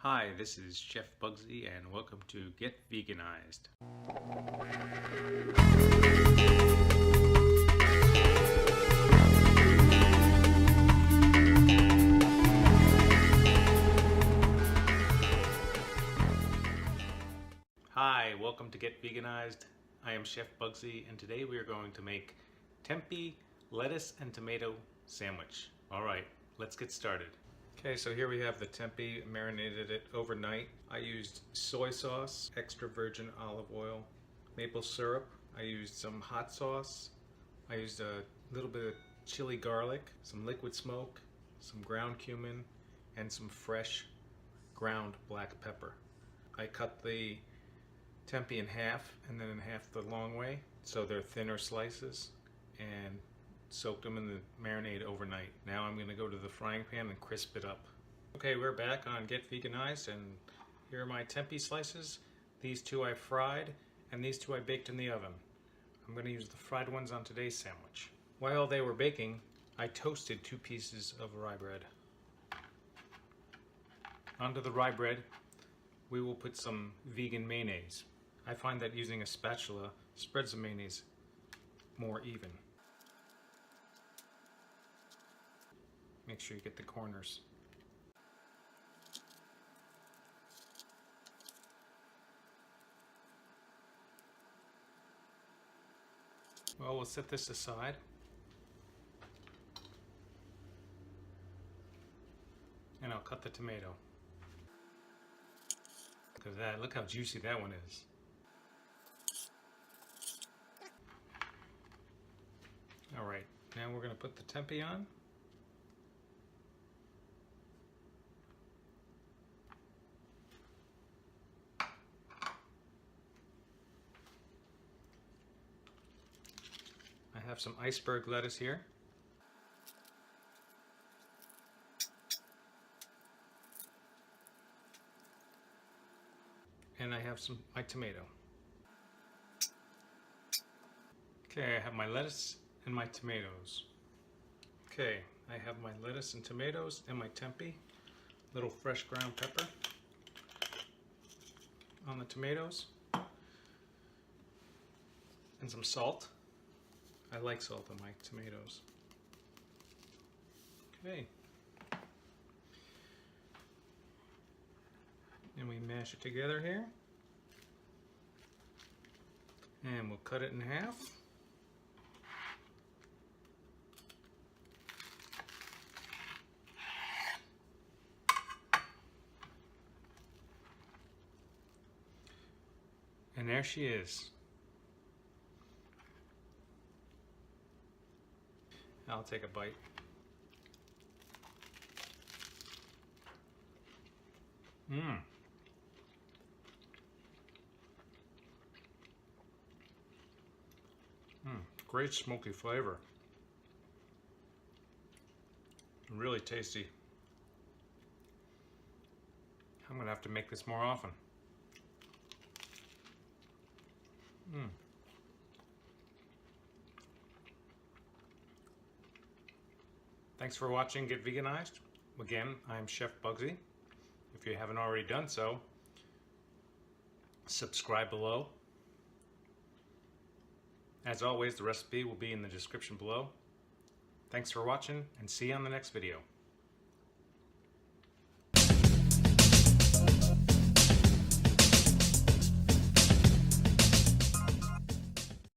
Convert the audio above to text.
Hi, this is Chef Bugsy and welcome to Get Veganized. Hi, welcome to Get Veganized. I am Chef Bugsy and today we are going to make tempeh lettuce and tomato sandwich. Alright, let's get started. Okay, so here we have the tempeh, marinated it overnight. I used soy sauce, extra virgin olive oil, maple syrup. I used some hot sauce. I used a little bit of chili garlic, some liquid smoke, some ground cumin, and some fresh ground black pepper. I cut the tempeh in half and then in half the long way, so they're thinner slices, and soaked them in the marinade overnight. Now I'm going to go to the frying pan and crisp it up. Okay, we're back on Get Veganized, and here are my tempeh slices. These two I fried, and these two I baked in the oven. I'm going to use the fried ones on today's sandwich. While they were baking, I toasted 2 pieces of rye bread. Onto the rye bread, we will put some vegan mayonnaise. I find that using a spatula spreads the mayonnaise more even. Make sure you get the corners. Well, we'll set this aside. And I'll cut the tomato. Look at that. Look how juicy that one is. Alright, now we're going to put the tempeh on. I have some iceberg lettuce here. And I have my tomato. Okay, I have my lettuce and my tomatoes. Okay, I have my lettuce and tomatoes and my tempeh. Little fresh ground pepper on the tomatoes. And some salt. I like salt on my tomatoes. Okay. And we mash it together here. And we'll cut it in half. And there she is. I'll take a bite. Great smoky flavor. Really tasty. I'm gonna have to make this more often. Thanks for watching Get Veganized. Again, I'm Chef Bugsy. If you haven't already done so, subscribe below. As always, the recipe will be in the description below. Thanks for watching, and see you on the next video.